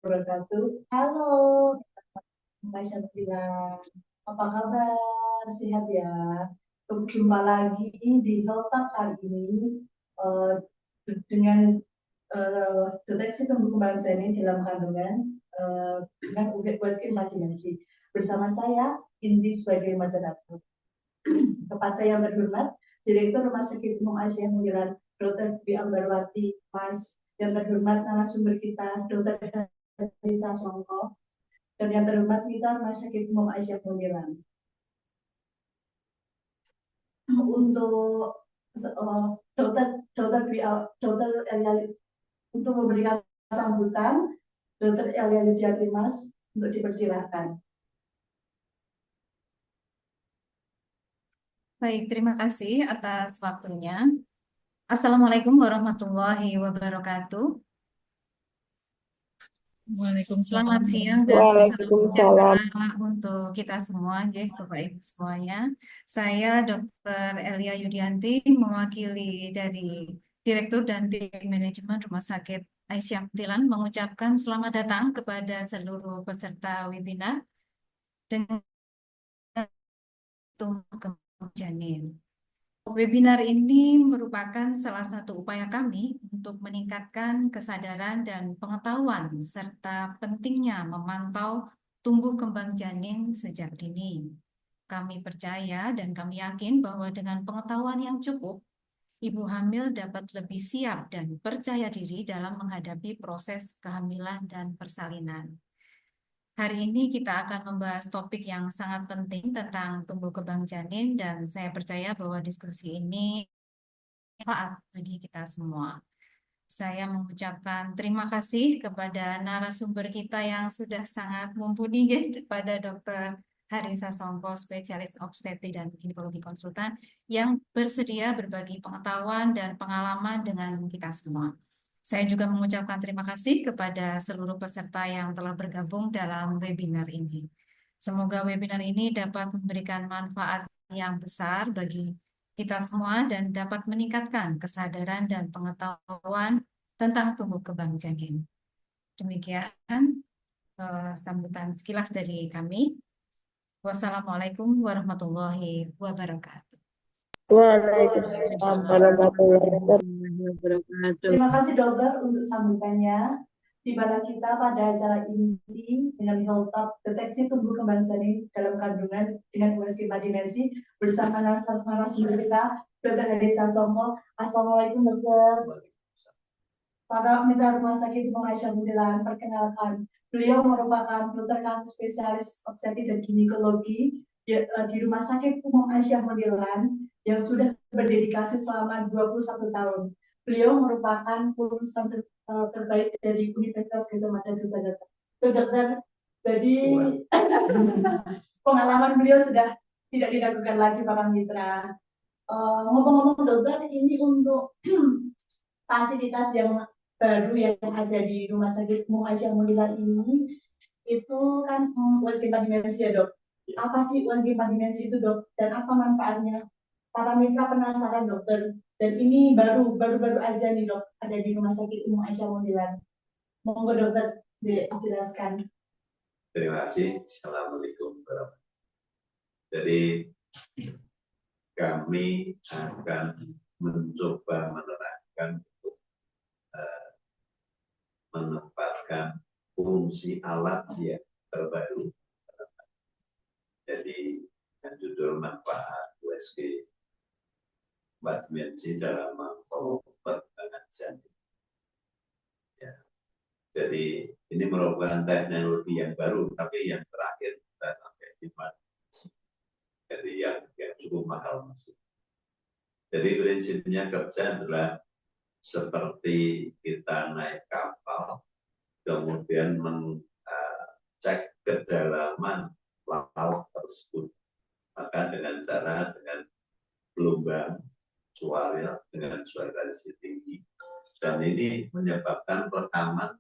wabarakatuh. Halo, Mbak Syafila. Apa kabar? Sehat ya? Jumpa lagi di Health Talk kali ini eh, dengan deteksi tumbuh kembang janin dalam kandungan dengan USG imajinasi. Bersama saya, Indi sebagai moderator. Kepada yang terhormat, Direktur Rumah Sakit Umum Asia Mungilan, Dr. Dwi Ambarwati, Mas, yang terhormat narasumber kita, Dr. Lisa Songko, dan yang terhormat kita Rumah Sakit Umum Aisyah Mungilan. Untuk dokter Elia, untuk memberikan sambutan, Dokter Elia Yudiati Mas untuk dipersilahkan. Baik, terima kasih atas waktunya. Assalamualaikum warahmatullahi wabarakatuh. Selamat siang dan salam Waalaikumsalam. sejahtera untuk kita semua, Bapak Ibu semuanya. Saya Dr. Elia Yudianti, mewakili dari Direktur dan Tim Manajemen Rumah Sakit Aisyah Mungilan, mengucapkan selamat datang kepada seluruh peserta webinar dengan tumbuh kembang janin. Webinar ini merupakan salah satu upaya kami untuk meningkatkan kesadaran dan pengetahuan serta pentingnya memantau tumbuh kembang janin sejak dini. Kami percaya dan kami yakin bahwa dengan pengetahuan yang cukup, ibu hamil dapat lebih siap dan percaya diri dalam menghadapi proses kehamilan dan persalinan. Hari ini kita akan membahas topik yang sangat penting tentang tumbuh kembang janin dan saya percaya bahwa diskusi ini bermanfaat bagi kita semua. Saya mengucapkan terima kasih kepada narasumber kita yang sudah sangat mumpuni, kepada Dr. Harisa Songko, spesialis obstetri dan ginekologi konsultan, yang bersedia berbagi pengetahuan dan pengalaman dengan kita semua. Saya juga mengucapkan terima kasih kepada seluruh peserta yang telah bergabung dalam webinar ini. Semoga webinar ini dapat memberikan manfaat yang besar bagi kita semua dan dapat meningkatkan kesadaran dan pengetahuan tentang tumbuh kembang janin. Demikian sambutan sekilas dari kami. Wassalamualaikum warahmatullahi wabarakatuh. Waalaikumsalam warahmatullahi wabarakatuh. Terima kasih dokter untuk sambutannya. Tibalah kita pada acara ini dengan Health Talk deteksi tumbuh kembang janin dalam kandungan dengan USG 4 dimensi bersama narasumber kita, Dr. Hadisa Somo. Assalamualaikum dokter. Para mitra Rumah Sakit Umum Aisyah Mungilan, perkenalkan, beliau merupakan dokter kandungan spesialis obstetri dan ginekologi di Rumah Sakit Umum Aisyah Mungilan yang sudah berdedikasi selama 21 tahun. Beliau merupakan lulusan terbaik dari Universitas Gadjah Mada Yogyakarta. Dokter, jadi pengalaman beliau sudah tidak diragukan lagi para mitra. Ngomong-ngomong dokter, ini untuk fasilitas yang baru yang ada di Rumah Sakit Umum Aisyah Mungilan ini itu kan USG 4 dimensi ya dok. Apa sih USG 4 dimensi itu dok? Dan apa manfaatnya? Para mitra penasaran dokter. Dan ini baru aja nih dok ada di Rumah Sakit Umum Aisyah Mungilan. Monggo dokter dijelaskan. Terima kasih. Assalamualaikum warahmatullahi wabarakatuh. Jadi kami akan mencoba menerangkan untuk menempatkan fungsi alat yang terbaru. Jadi judul manfaat USG 4 dimensi dalam mengkawal perkembangan janin. Ya. Jadi ini merupakan teknologi yang baru, tapi yang terakhir kita sampai di dimensi. Jadi yang cukup mahal masih. Jadi prinsipnya kerja adalah seperti kita naik kapal, kemudian mengecek kedalaman laut tersebut. Maka dengan gelombang suara dengan suara tinggi, dan ini menyebabkan rekaman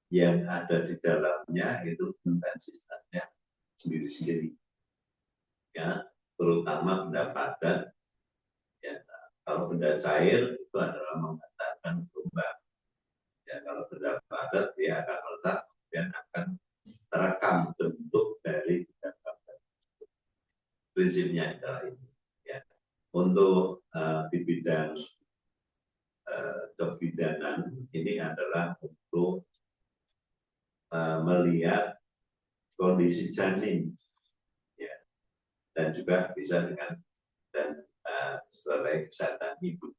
yang ada di dalamnya itu intensitasnya sendiri-sendiri. Ya, terutama benda padat. Ya, kalau benda cair itu adalah mengatakan gelombang. Ya, kalau benda padat dia akan meletak, kemudian prinsipnya adalah ini. Ya. Untuk di bidang kebidanan ini adalah untuk melihat kondisi janin, ya, dan juga bisa dengan dan sebagai kesehatan ibu.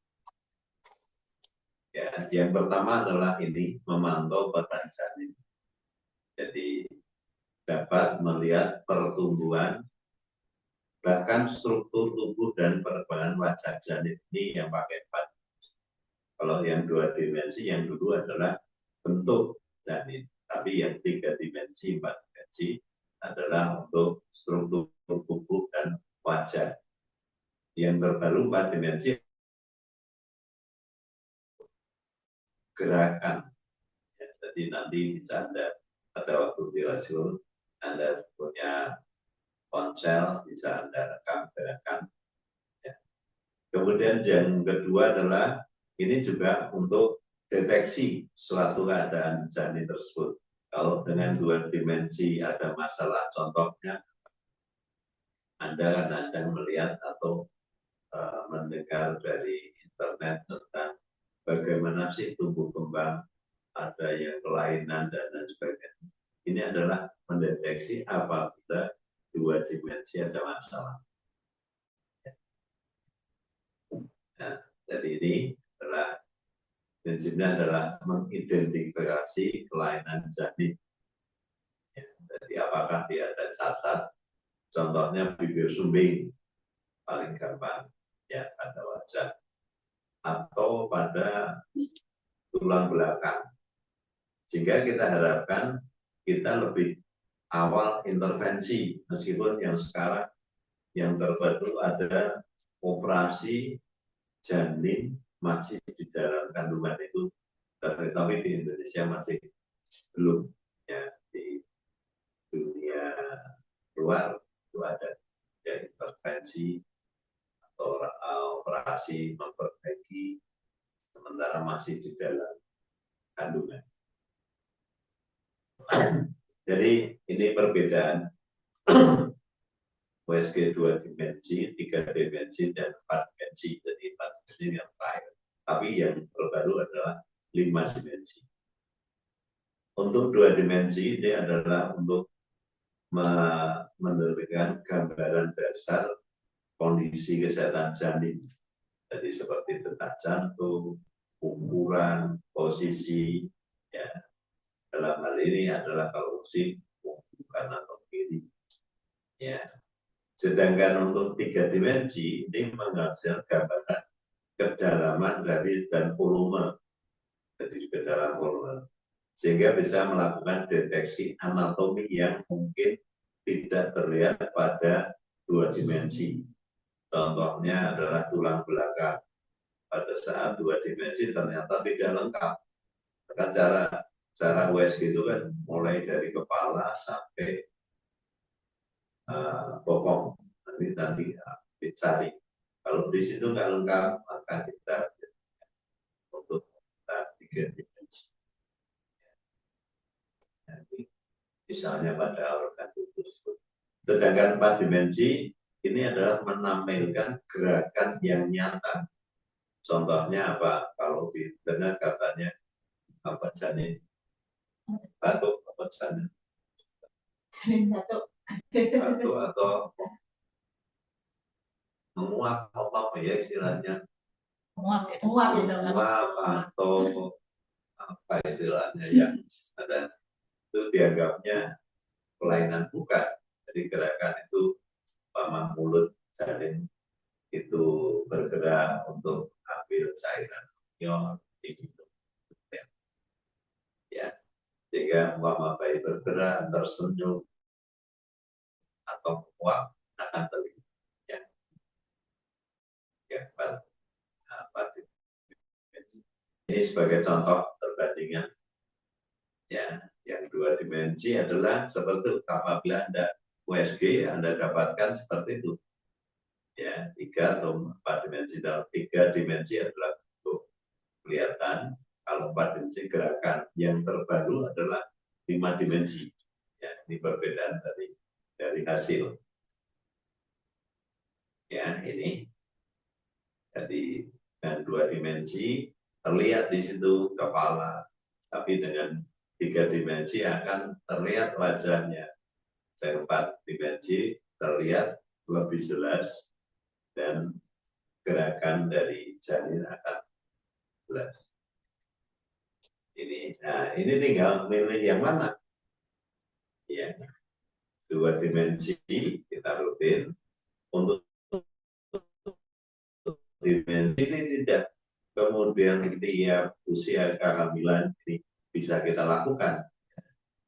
Ya, yang pertama adalah ini memantau badan janin. Jadi dapat melihat pertumbuhan bahkan struktur tubuh dan perkembangan wajah janin ini yang pakai 4. Kalau yang 2 dimensi yang dulu adalah bentuk janin, tapi yang 3 dimensi, 4 dimensi adalah untuk struktur tubuh dan wajah. Yang terbaru 4 dimensi gerakan. Ya, jadi nanti bisa pada waktu di Rasul Anda punya ponsel, bisa Anda rekam gerakan. Ya. Kemudian yang kedua adalah ini juga untuk deteksi suatu keadaan janin tersebut. Kalau dengan 2 dimensi ada masalah, contohnya Anda kadang-kadang melihat atau mendengar dari internet tentang bagaimana sih tumbuh kembang, ada yang kelainan dan lain sebagainya. Ini adalah mendeteksi apabila 2 dimensi ada masalah. Nah, jadi ini adalah prinsipnya adalah mengidentifikasi kelainan janin. Ya, jadi apakah dia ada cacat, contohnya bibir sumbing paling gampang ya pada wajah, atau pada tulang belakang. Sehingga kita harapkan kita lebih awal intervensi, meskipun yang sekarang yang terbaru ada operasi janin masih di dalam kandungan itu, tapi di Indonesia masih belum. Ya, di dunia luar itu ada ya, intervensi atau operasi memperbaiki, sementara masih di dalam kandungan. Jadi ini perbedaan USG 2 dimensi, 3 dimensi, dan 4 dimensi. Jadi 4 dimensi yang terakhir. Tapi yang terbaru adalah 5 dimensi. Untuk 2 dimensi ini adalah untuk memberikan gambaran dasar kondisi kesehatan janin. Jadi seperti detak jantung, ukuran, posisi, ya. Dalam hal ini adalah kalau usia kanan atau kiri. Ya. Sedangkan untuk 3 dimensi ini menghasilkan gambaran kedalaman dari dan volume. Jadi kedalaman volume. Sehingga bisa melakukan deteksi anatomi yang mungkin tidak terlihat pada 2 dimensi. Contohnya adalah tulang belakang. Pada saat 2 dimensi ternyata tidak lengkap. Karena cara USG itu kan mulai dari kepala sampai bokong. Nanti dicari. Kalau di situ nggak lengkap, maka kita untuk 3 dimensi. Jadi, misalnya pada organ tubuh. Sedangkan 4 dimensi ini adalah menampilkan gerakan yang nyata. Contohnya apa? Kalau di internet katanya apa janin batuk, apa janin batuk atau menguap, apa ya istilahnya? Menguap atau apa istilahnya yang ada itu dianggapnya kelainan bukan. Jadi gerakan itu umpama mulut janin itu bergerak untuk ambil cairan ion gitu. Ya, sehingga umpama bayi bergerak tersenyum atau menguap akan terlihat. Ya, ini sebagai contoh perbandingan. Ya, yang 2 dimensi adalah seperti apabila Anda USG Anda dapatkan seperti itu. Ya, 3 atau 4 dimensi. Dalam 3 dimensi adalah bentuk kelihatan, kalau 4 dimensi gerakan. Yang terbaru adalah 5 dimensi. Ya, ini perbedaan dari hasil. Ya, ini jadi dengan 2 dimensi terlihat di situ kepala, tapi dengan 3 dimensi akan terlihat wajahnya. 4 dimensi terlihat lebih jelas dan gerakan dari janin akan jelas. Ini tinggal milih yang mana. Ya, 2 dimensi kita rutin. Untuk dimensi ini tidak kemudian tiap usia kehamilan ini bisa kita lakukan.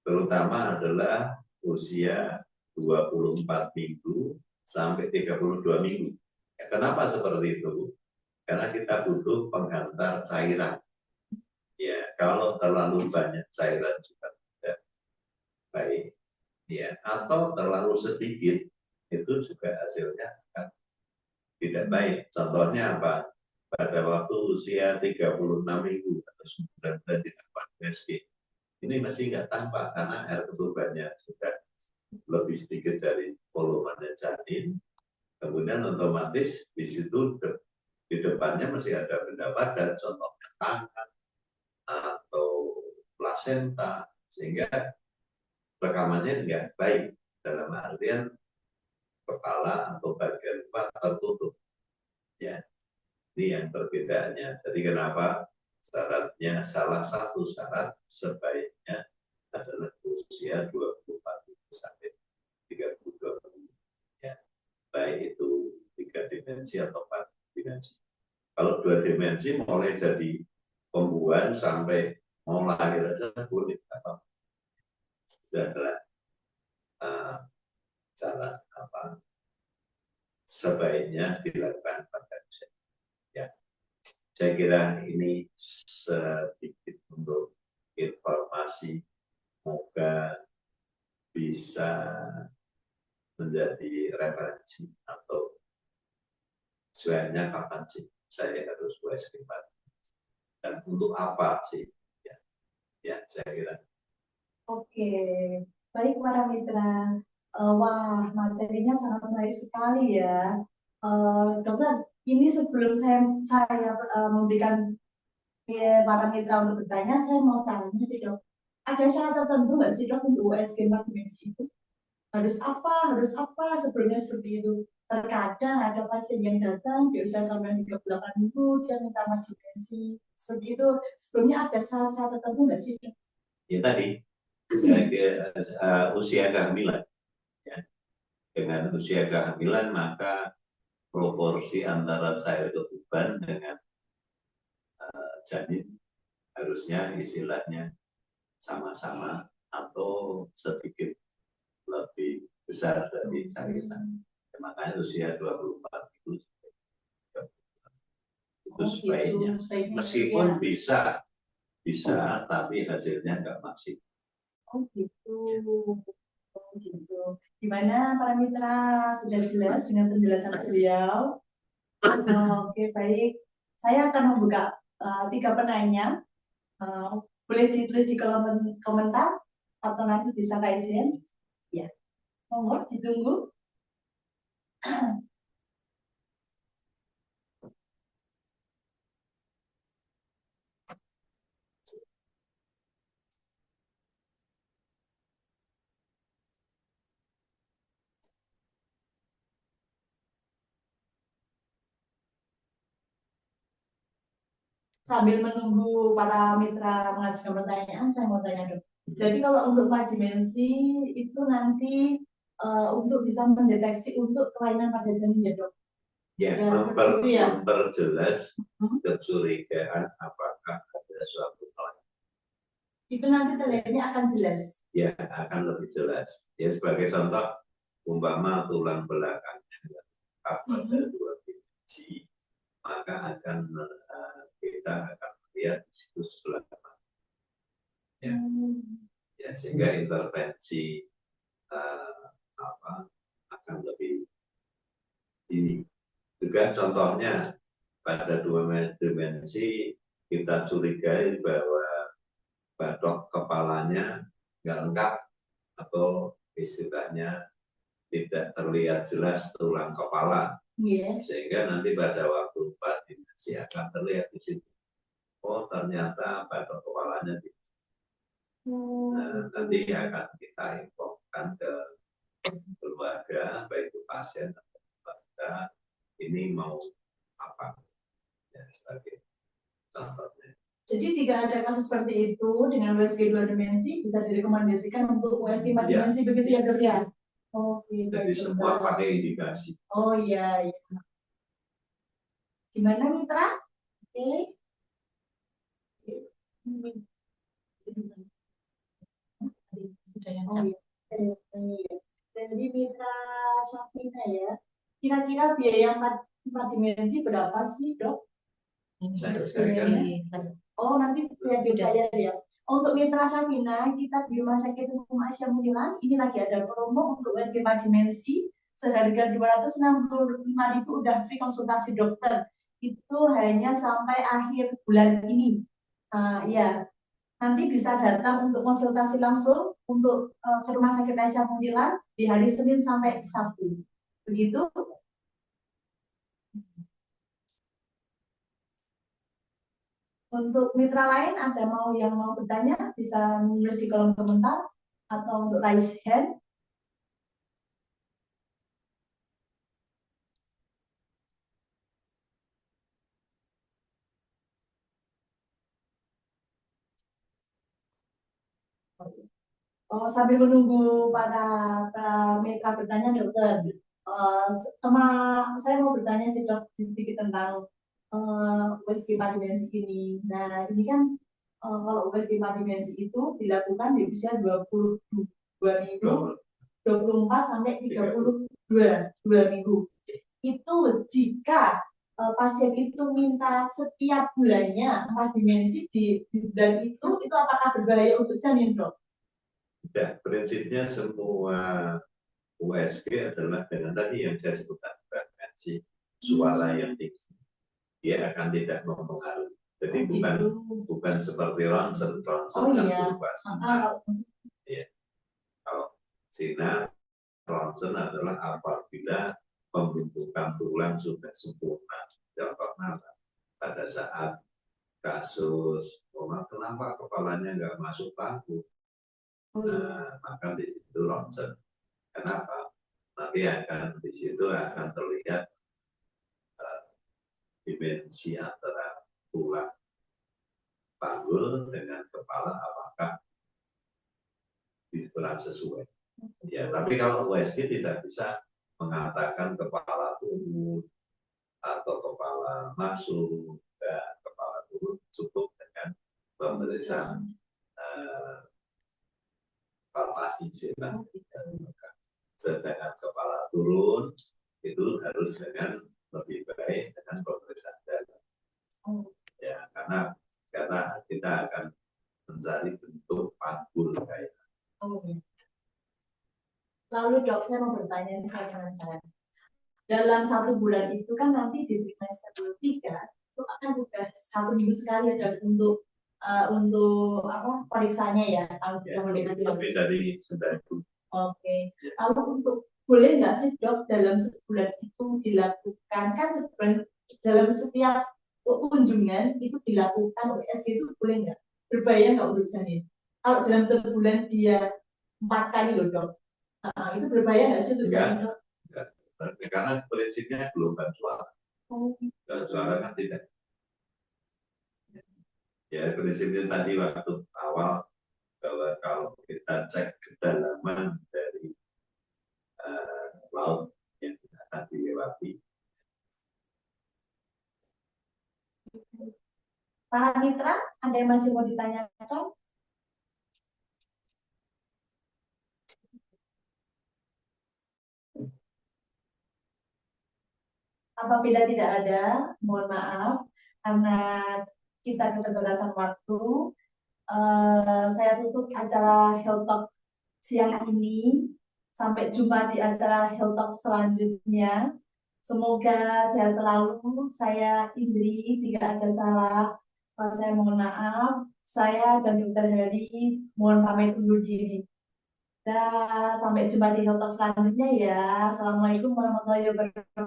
Terutama adalah usia 24 minggu sampai 32 minggu. Kenapa seperti itu? Karena kita butuh penghantar cairan. Ya, kalau terlalu banyak cairan juga tidak baik. Ya, atau terlalu sedikit itu juga hasilnya akan tidak baik. Contohnya apa? Pada waktu usia 36 minggu atau 9 bulan tidak USG. Ini masih nggak tampak karena air ketubannya sudah lebih sedikit dari volume janin. Kemudian otomatis di situ di depannya masih ada benda padat, contohnya tangan atau plasenta, sehingga rekamannya nggak baik dalam artian kepala atau bagian luar tertutup. Ya, ini yang perbedaannya. Jadi kenapa syaratnya, salah satu syarat sebaiknya adalah usia 24 sampai 32 minggu. Ya, baik itu 3 dimensi atau 4 dimensi. Kalau 2 dimensi mulai dari pembuahan sampai mau lahir saja boleh. Itu adalah cara sebaiknya dilakukan pada usia. Ya, saya kira ini sedikit untuk informasi, semoga bisa menjadi referensi atau sebenarnya kapan sih saya harus USG dan untuk apa sih? Ya, saya kira. Oke, baik para mitra. Wah, materinya sangat menarik sekali ya. Dokter, ini sebelum saya memberikan para mitra untuk bertanya, saya mau tanya sih dok, ada syarat tertentu nggak sih dok untuk USG 4 dimensi itu? Harus apa, sebelumnya seperti itu. Terkadang ada pasien yang datang di usia kehamilan 38 minggu, dia minta 4 dimensi. Seperti itu, sebelumnya ada syarat tertentu nggak sih dok? Ya tadi, usia kehamilan. Ya. Dengan usia kehamilan, maka proporsi antara cair ketuban dengan janin harusnya istilahnya sama-sama atau sedikit lebih besar dari cairan. Makanya usia 24 itu sebaiknya. Meskipun bisa, tapi hasilnya nggak maksimal. Oh gitu. Gimana para mitra, sudah jelas dengan penjelasan beliau? Oke, baik. Saya akan membuka 3 penanya. Boleh ditulis di kolom komentar atau nanti bisa izin. Ya, monggo ditunggu. Sambil menunggu para mitra mengajukan pertanyaan, saya mau tanya dok. Jadi kalau untuk 4 dimensi itu nanti untuk bisa mendeteksi untuk kelainan pada janin ya dok? Ya, memperjelas kecurigaan apakah ada suatu kelainan. Itu nanti terlihatnya akan jelas. Ya, akan lebih jelas. Ya, sebagai contoh, umpama tulang belakangnya pada 2 dimensi, maka akan kita akan melihat di situ sebelah kanan. Ya. Ya, sehingga intervensi akan lebih dini. Juga contohnya pada 2 dimensi kita curigai bahwa batok kepalanya nggak lengkap atau istilahnya tidak terlihat jelas tulang kepala, Iya. sehingga nanti pada waktu 4 dimensi akan terlihat di situ. Oh ternyata pada kepalanya di nanti akan kita infokan ke keluarga, baik itu pasien atau keluarga, ini mau apa, ya, sebagai contohnya. Jadi jika ada kasus seperti itu dengan USG 2 dimensi bisa direkomendasikan untuk USG 4 Ya. dimensi begitu ya dok ya? Oke, Jadi baik, semua Dok. pakai indikasi. Oh iya, iya. Gimana Mitra? Oke. Oh iya. Jadi Mitra Safina ya. Kira-kira biaya 4 dimensi berapa sih dok? Oh nanti saya dibayar ya. Untuk Mitra Safina, kita di Rumah Sakit Umum Asya Munilan, ini lagi ada promo untuk USG 4 dimensi seharga 265.000 udah free konsultasi dokter. Itu hanya sampai akhir bulan ini. Ya, nanti bisa datang untuk konsultasi langsung untuk ke Rumah Sakit Asya Munilan di hari Senin sampai Sabtu. Begitu. Untuk mitra lain ada yang mau bertanya bisa menulis di kolom komentar atau untuk raise hand. Oh, sambil menunggu para mitra bertanya dokter, saya mau bertanya sih dok sedikit tentang USG 4 dimensi ini. Nah ini kan kalau USG 4 dimensi itu dilakukan di usia 22 minggu, 24 sampai 32 minggu. Itu jika pasien itu minta setiap bulannya 4 dimensi di bulan itu apakah berbahaya untuk janin dok? Ya, prinsipnya semua USG adalah dengan tadi yang saya sebutkan, frekuensi suara yang tinggi, dia akan tidak mempengaruhi. Jadi bukan seperti ronsen kan berupa sinar. Ya. Kalau sinar, ronsen adalah apabila pembentukan tulang sudah sempurna. Contohnya pada saat kasus, kenapa kepalanya nggak masuk paku? Nah, maka di situ ronsen. Kenapa? Nanti di situ akan terlihat dimensi antara tulang panggul dengan kepala apakah kurang sesuai. Ya, tapi kalau USG tidak bisa mengatakan kepala turun atau kepala masuk dan kepala turun, cukup dengan pemeriksaan palpasi silang. Sedangkan kepala turun itu harus dengan lebih baik dengan pemeriksaan dada. Ya, karena kita akan mencari bentuk panggul kayak. Lalu dok, saya mau bertanya nih saya. Dalam 1 bulan itu kan nanti di trimester 3 itu akan udah 1 minggu sekali ada untuk periksanya ya. Lebih dari 9 bulan. Oke. Lalu boleh nggak sih dok dalam sebulan itu dilakukan kan dalam setiap kunjungan itu dilakukan USG itu boleh nggak? Berbahaya nggak untuk janin? Kalau dalam sebulan dia 4 kali loh dok, itu berbahaya nggak sih untuk janin dok? Karena prinsipnya gelombang suara. Kalau suara kan tidak. Ya prinsipnya tadi waktu awal bahwa kalau kita cek kedalaman dari laut yang akan dilewati. Para mitra, ada yang masih mau ditanyakan? Apabila tidak ada, mohon maaf karena kita keterbatasan waktu. Saya tutup acara Health Talk siang ini. Sampai jumpa di acara Health Talk selanjutnya. Semoga sehat selalu. Saya Indri, jika ada salah, saya mohon maaf. Saya dan Dr. Heri mohon pamit undur diri. Sampai jumpa di Hilton selanjutnya ya. Assalamualaikum warahmatullahi wabarakatuh.